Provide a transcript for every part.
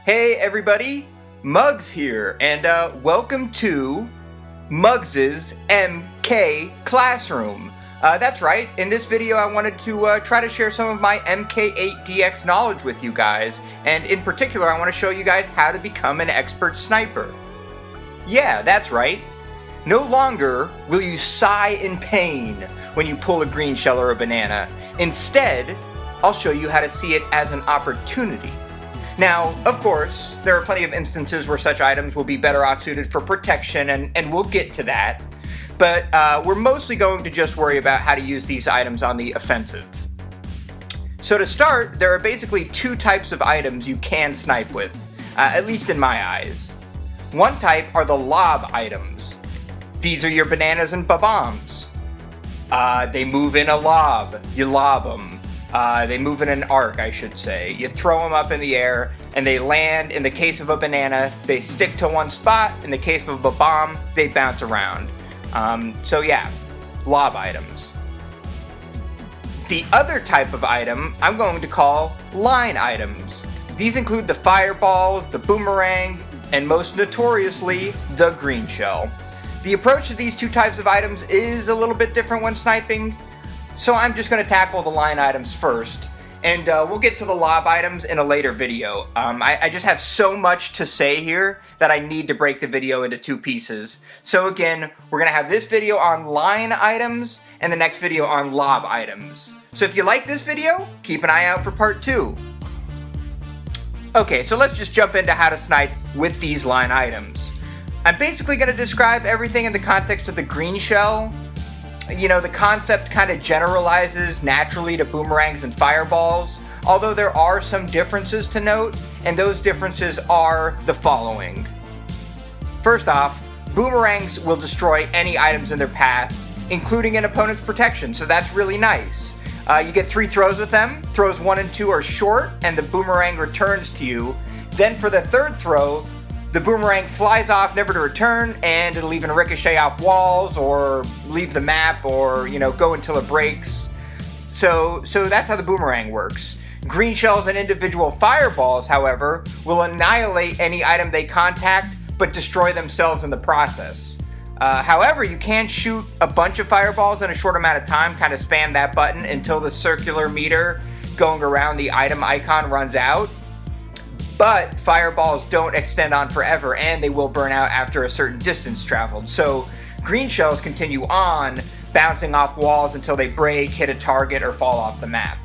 Hey everybody, Muggz here, and welcome to Muggz's MK Classroom. That's right, in this video I wanted to try to share some of my MK8DX knowledge with you guys, and in particular I want to show you guys how to become an expert sniper. Yeah, that's right. No longer will you sigh in pain when you pull a green shell or a banana. Instead, I'll show you how to see it as an opportunity. Now, of course, there are plenty of instances where such items will be better off suited for protection, and we'll get to that. But we're mostly going to just worry about how to use these items on the offensive. So to start, there are basically two types of items you can snipe with, at least in my eyes. One type are the lob items. These are your bananas and bombs. They move in a lob. You lob them. They move in an arc, I should say. You throw them up in the air, and they land. In the case of a banana, they stick to one spot. In the case of a bomb, they bounce around. So yeah, lob items. The other type of item I'm going to call line items. These include the fireballs, the boomerang, and most notoriously, the green shell. The approach to these two types of items is a little bit different when sniping, so I'm just going to tackle the line items first, and we'll get to the lob items in a later video. I just have so much to say here that I need to break the video into two pieces. So again, we're going to have this video on line items, and the next video on lob items. So if you like this video, keep an eye out for part 2. Okay, so let's just jump into how to snipe with these line items. I'm basically going to describe everything in the context of the green shell. You know, the concept kind of generalizes naturally to boomerangs and fireballs, although there are some differences to note, and those differences are the following. First off, boomerangs will destroy any items in their path, including an opponent's protection, so that's really nice. You get 3 throws with them. Throws 1 and 2 are short, and the boomerang returns to you. Then for the third throw, the boomerang flies off, never to return, and it'll even ricochet off walls, or leave the map, or, you know, go until it breaks. So that's how the boomerang works. Green shells and individual fireballs, however, will annihilate any item they contact, but destroy themselves in the process. However, you can shoot a bunch of fireballs in a short amount of time, kind of spam that button until the circular meter going around the item icon runs out. But fireballs don't extend on forever, and they will burn out after a certain distance traveled. So green shells continue on, bouncing off walls until they break, hit a target, or fall off the map.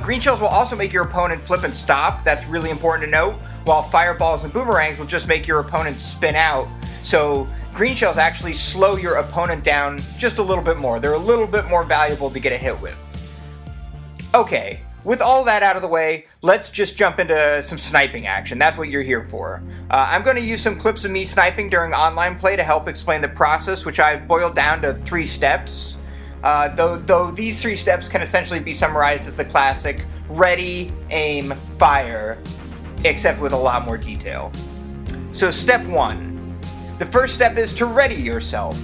Green shells will also make your opponent flip and stop. That's really important to note, while fireballs and boomerangs will just make your opponent spin out. So green shells actually slow your opponent down just a little bit more. They're a little bit more valuable to get a hit with. Okay. With all that out of the way, let's just jump into some sniping action. That's what you're here for. I'm going to use some clips of me sniping during online play to help explain the process, which I've boiled down to 3 steps. Though these 3 steps can essentially be summarized as the classic ready, aim, fire, except with a lot more detail. So step 1. The first step is to ready yourself.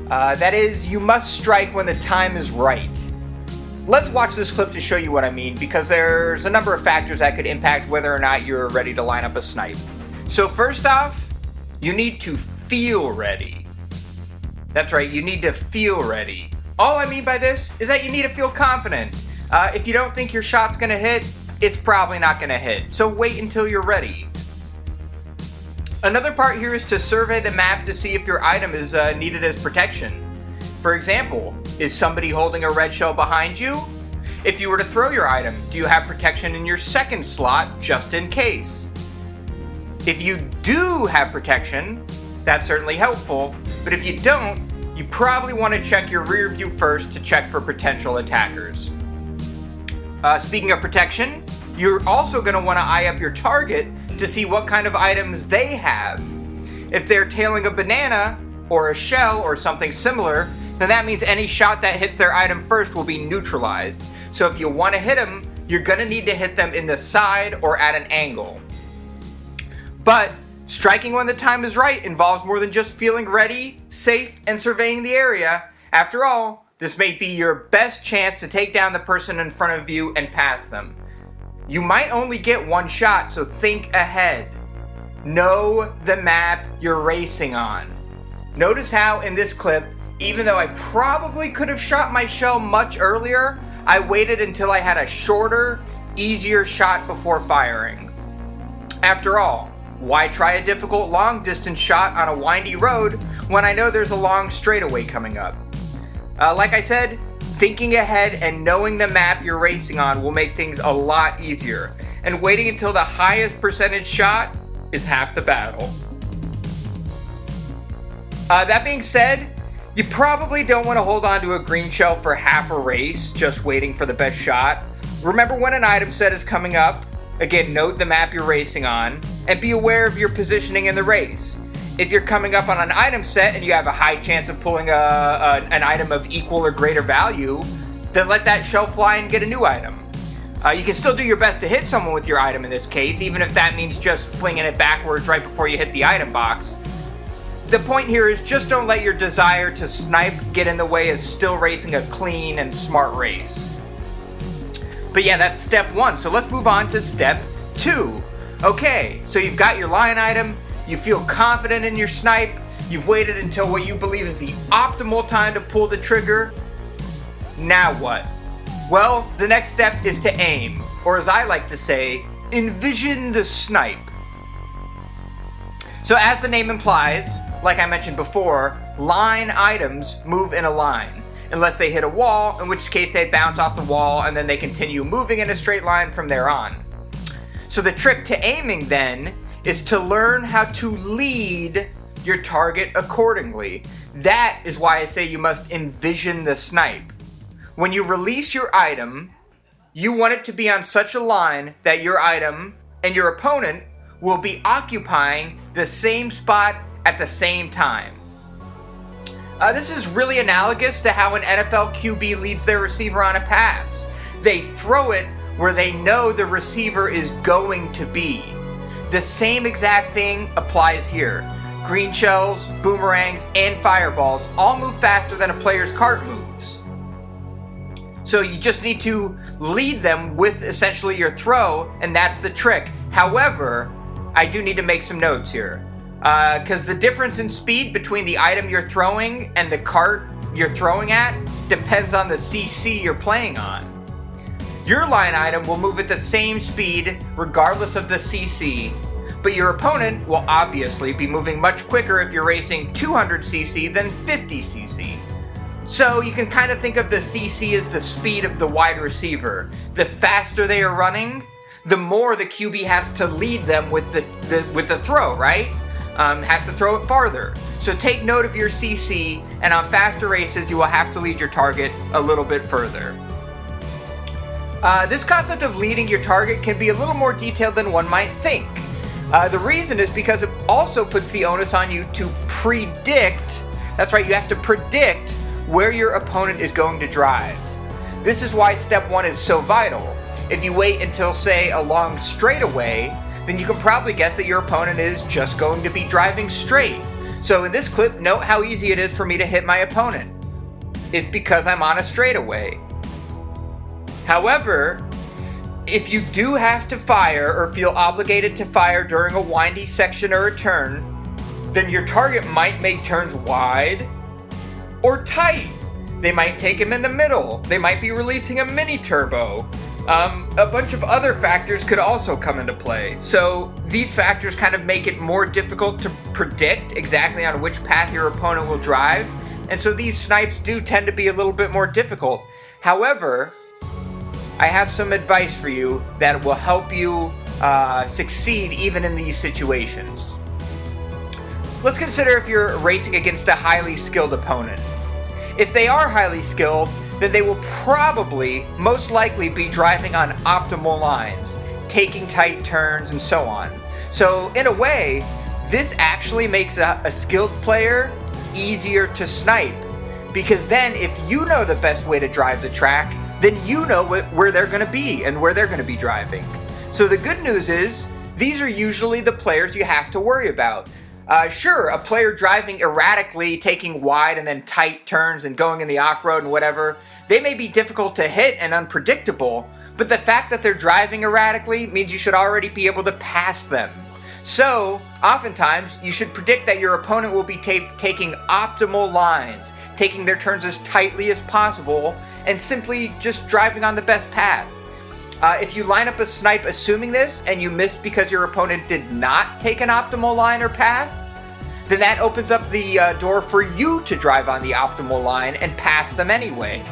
That is, you must strike when the time is right. Let's watch this clip to show you what I mean, because there's a number of factors that could impact whether or not you're ready to line up a snipe. So first off, you need to feel ready. That's right, you need to feel ready. All I mean by this is that you need to feel confident. If you don't think your shot's gonna hit, it's probably not gonna hit. So wait until you're ready. Another part here is to survey the map to see if your item is needed as protection. For example, is somebody holding a red shell behind you? If you were to throw your item, do you have protection in your second slot just in case? If you do have protection, that's certainly helpful, but if you don't, you probably want to check your rear view first to check for potential attackers. Speaking of protection, you're also going to want to eye up your target to see what kind of items they have. If they're tailing a banana, or a shell, or something similar, then that means any shot that hits their item first will be neutralized. So if you want to hit them, you're going to need to hit them in the side or at an angle. But striking when the time is right involves more than just feeling ready, safe, and surveying the area. After all, this may be your best chance to take down the person in front of you and pass them. You might only get one shot, so think ahead. Know the map you're racing on. Notice how in this clip, even though I probably could have shot my shell much earlier, I waited until I had a shorter, easier shot before firing. After all, why try a difficult long distance shot on a windy road when I know there's a long straightaway coming up? Like I said, thinking ahead and knowing the map you're racing on will make things a lot easier, and waiting until the highest percentage shot is half the battle. That being said, you probably don't want to hold on to a green shell for half a race, just waiting for the best shot. Remember when an item set is coming up. Again, note the map you're racing on, and be aware of your positioning in the race. If you're coming up on an item set and you have a high chance of pulling an item of equal or greater value, then let that shell fly and get a new item. You can still do your best to hit someone with your item in this case, even if that means just flinging it backwards right before you hit the item box. The point here is just don't let your desire to snipe get in the way of still racing a clean and smart race. But yeah, that's step 1, so let's move on to step 2. Okay, so you've got your line item, you feel confident in your snipe, you've waited until what you believe is the optimal time to pull the trigger. Now what? Well, the next step is to aim, or as I like to say, envision the snipe. So as the name implies, like I mentioned before, line items move in a line, unless they hit a wall, in which case they bounce off the wall and then they continue moving in a straight line from there on. So the trick to aiming then is to learn how to lead your target accordingly. That is why I say you must envision the snipe. When you release your item, you want it to be on such a line that your item and your opponent will be occupying the same spot at the same time. This is really analogous to how an NFL QB leads their receiver on a pass. They throw it where they know the receiver is going to be. The same exact thing applies here. Green shells, boomerangs, and fireballs all move faster than a player's cart moves. So you just need to lead them with essentially your throw, and that's the trick. However, I do need to make some notes here. Because the difference in speed between the item you're throwing and the cart you're throwing at depends on the CC you're playing on. Your line item will move at the same speed regardless of the CC, but your opponent will obviously be moving much quicker if you're racing 200cc than 50cc. So you can kind of think of the CC as the speed of the wide receiver. The faster they are running, the more the QB has to lead them with the throw, right? Has to throw it farther. So take note of your CC, and on faster races you will have to lead your target a little bit further. This concept of leading your target can be a little more detailed than one might think. The reason is because it also puts the onus on you to predict, that's right, you have to predict where your opponent is going to drive. This is why step 1 is so vital. If you wait until, say, a long straightaway, then you can probably guess that your opponent is just going to be driving straight. So in this clip, note how easy it is for me to hit my opponent. It's because I'm on a straightaway. However, if you do have to fire or feel obligated to fire during a windy section or a turn, then your target might make turns wide or tight. They might take him in the middle. They might be releasing a mini turbo. A bunch of other factors could also come into play. So these factors kind of make it more difficult to predict exactly on which path your opponent will drive. And so these snipes do tend to be a little bit more difficult. However, I have some advice for you that will help you succeed even in these situations. Let's consider if you're racing against a highly skilled opponent. If they are highly skilled, then they will probably, most likely, be driving on optimal lines, taking tight turns, and so on. So, in a way, this actually makes a skilled player easier to snipe, because then if you know the best way to drive the track, then you know where they're going to be and where they're going to be driving. So the good news is, these are usually the players you have to worry about. Sure, a player driving erratically, taking wide and then tight turns and going in the off-road and whatever, they may be difficult to hit and unpredictable, but the fact that they're driving erratically means you should already be able to pass them. So, oftentimes, you should predict that your opponent will be taking optimal lines, taking their turns as tightly as possible, and simply just driving on the best path. If you line up a snipe assuming this, and you miss because your opponent did not take an optimal line or path, then that opens up the door for you to drive on the optimal line and pass them anyway.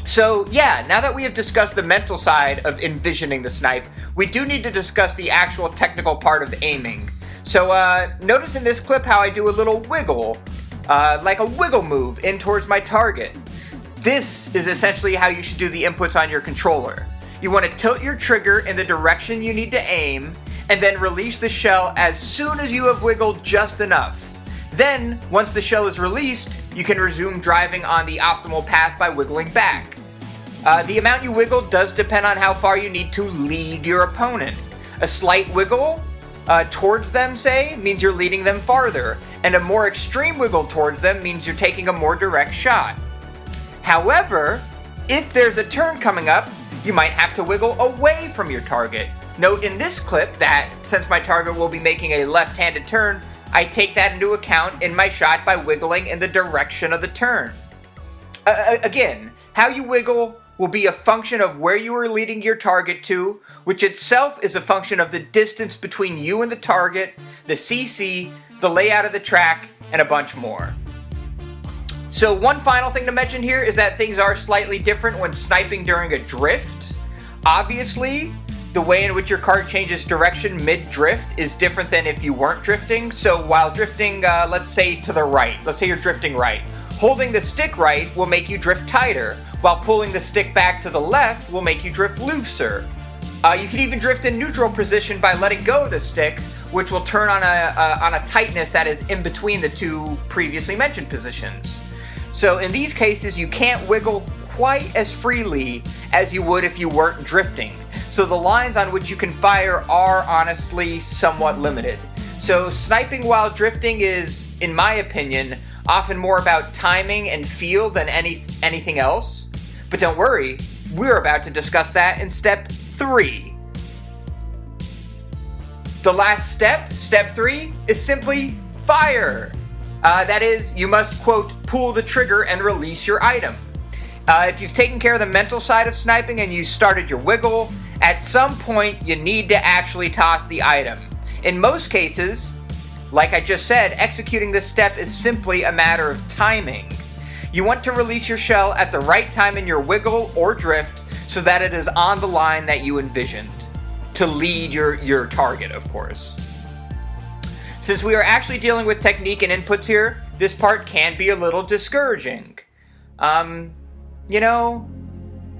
So yeah, now that we have discussed the mental side of envisioning the snipe, we do need to discuss the actual technical part of aiming. So notice in this clip how I do a little wiggle, like a wiggle move in towards my target. This is essentially how you should do the inputs on your controller. You want to tilt your trigger in the direction you need to aim, and then release the shell as soon as you have wiggled just enough. Then, once the shell is released, you can resume driving on the optimal path by wiggling back. The amount you wiggle does depend on how far you need to lead your opponent. A slight wiggle towards them, say, means you're leading them farther, and a more extreme wiggle towards them means you're taking a more direct shot. However, if there's a turn coming up, you might have to wiggle away from your target. Note in this clip that, since my target will be making a left-handed turn, I take that into account in my shot by wiggling in the direction of the turn. Again, how you wiggle will be a function of where you are leading your target to, which itself is a function of the distance between you and the target, the CC, the layout of the track, and a bunch more. So one final thing to mention here is that things are slightly different when sniping during a drift. Obviously, the way in which your cart changes direction mid-drift is different than if you weren't drifting. So while drifting, let's say to the right, let's say you're drifting right, holding the stick right will make you drift tighter, while pulling the stick back to the left will make you drift looser. You can even drift in neutral position by letting go of the stick, which will turn on a tightness that is in between the two previously mentioned positions. So in these cases, you can't wiggle quite as freely as you would if you weren't drifting. So the lines on which you can fire are honestly somewhat limited. So sniping while drifting is, in my opinion, often more about timing and feel than anything else. But don't worry, we're about to discuss that in step 3. The last step, step 3, is simply fire. That is, you must, quote, pull the trigger and release your item. If you've taken care of the mental side of sniping and you started your wiggle, at some point you need to actually toss the item. In most cases, like I just said, executing this step is simply a matter of timing. You want to release your shell at the right time in your wiggle or drift so that it is on the line that you envisioned, to lead your target, of course. Since we are actually dealing with technique and inputs here, this part can be a little discouraging. You know,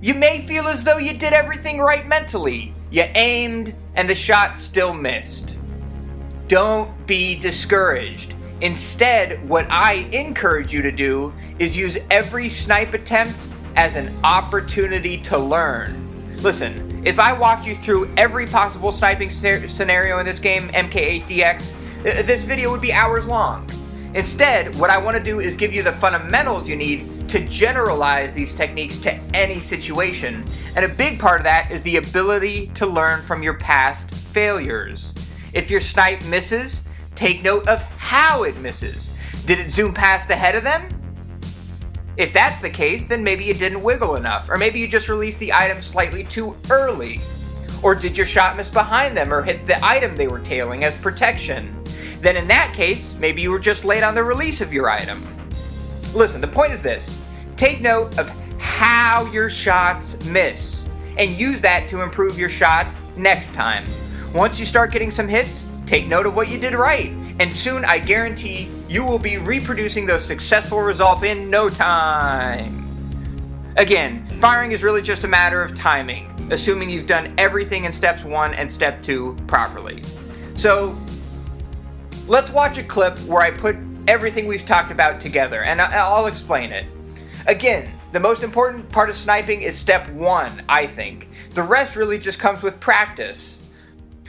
you may feel as though you did everything right mentally. You aimed, and the shot still missed. Don't be discouraged. Instead, what I encourage you to do is use every snipe attempt as an opportunity to learn. Listen, if I walked you through every possible sniping scenario in this game, MK8DX, this video would be hours long. Instead, what I want to do is give you the fundamentals you need to generalize these techniques to any situation. And a big part of that is the ability to learn from your past failures. If your snipe misses, take note of how it misses. Did it zoom past ahead of them? If that's the case, then maybe you didn't wiggle enough, or maybe you just released the item slightly too early. Or did your shot miss behind them or hit the item they were tailing as protection? Then in that case, maybe you were just late on the release of your item. Listen, the point is this. Take note of how your shots miss, and use that to improve your shot next time. Once you start getting some hits, take note of what you did right, and soon I guarantee you will be reproducing those successful results in no time. Again, firing is really just a matter of timing, assuming you've done everything in steps 1 and step 2 properly. So, let's watch a clip where I put everything we've talked about together, and I'll explain it. Again, the most important part of sniping is step 1, I think. The rest really just comes with practice.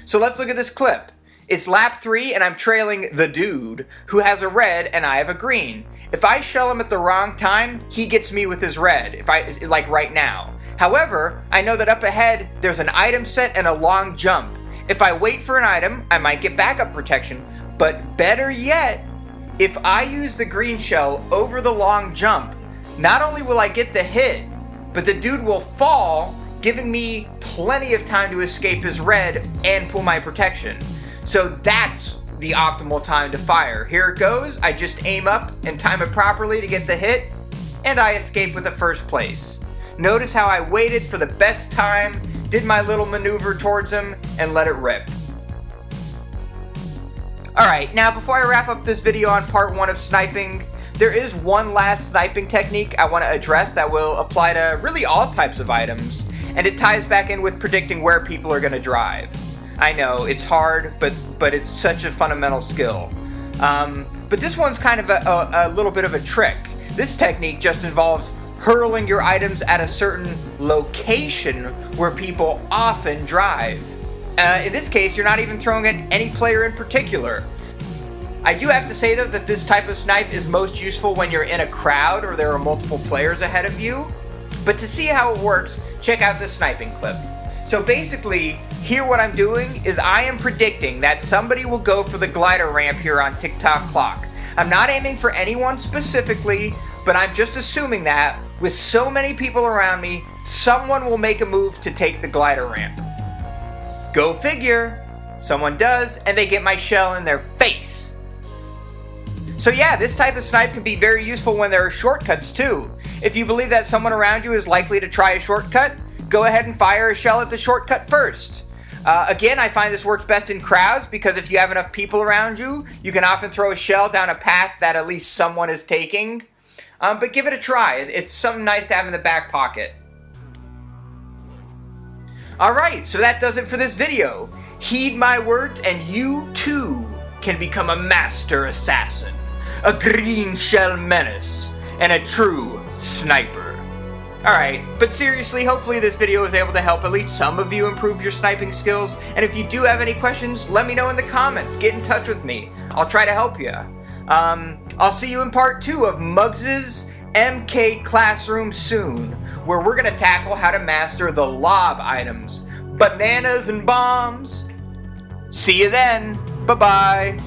So let's look at this clip. It's lap 3 and I'm trailing the dude, who has a red and I have a green. If I shell him at the wrong time, he gets me with his red, like right now. However, I know that up ahead, there's an item set and a long jump. If I wait for an item, I might get backup protection, but better yet, if I use the green shell over the long jump, not only will I get the hit, but the dude will fall, giving me plenty of time to escape his red and pull my protection. So that's the optimal time to fire. Here it goes. I just aim up and time it properly to get the hit, and I escape with the first place. Notice how I waited for the best time, did my little maneuver towards him, and let it rip. Alright, now before I wrap up this video on part 1 of sniping, there is one last sniping technique I want to address that will apply to really all types of items, and it ties back in with predicting where people are going to drive. I know, it's hard, but it's such a fundamental skill. But this one's kind of a little bit of a trick. This technique just involves hurling your items at a certain location where people often drive. In this case, you're not even throwing at any player in particular. I do have to say though that this type of snipe is most useful when you're in a crowd or there are multiple players ahead of you. But to see how it works, check out this sniping clip. So basically, here what I'm doing is I am predicting that somebody will go for the glider ramp here on TikTok clock. I'm not aiming for anyone specifically, but I'm just assuming that with so many people around me, someone will make a move to take the glider ramp. Go figure. Someone does, and they get my shell in their face. So yeah, this type of snipe can be very useful when there are shortcuts too. If you believe that someone around you is likely to try a shortcut, go ahead and fire a shell at the shortcut first. Again, I find this works best in crowds because if you have enough people around you, you can often throw a shell down a path that at least someone is taking. But give it a try. It's something nice to have in the back pocket. Alright, so that does it for this video. Heed my words and you too can become a master assassin, a green shell menace, and a true sniper. Alright, but seriously, hopefully this video was able to help at least some of you improve your sniping skills, and if you do have any questions, let me know in the comments. Get in touch with me. I'll try to help you. I'll see you in part 2 of Muggz' MK Classroom soon, where we're going to tackle how to master the lob items, bananas and bombs. See you then. Bye-bye.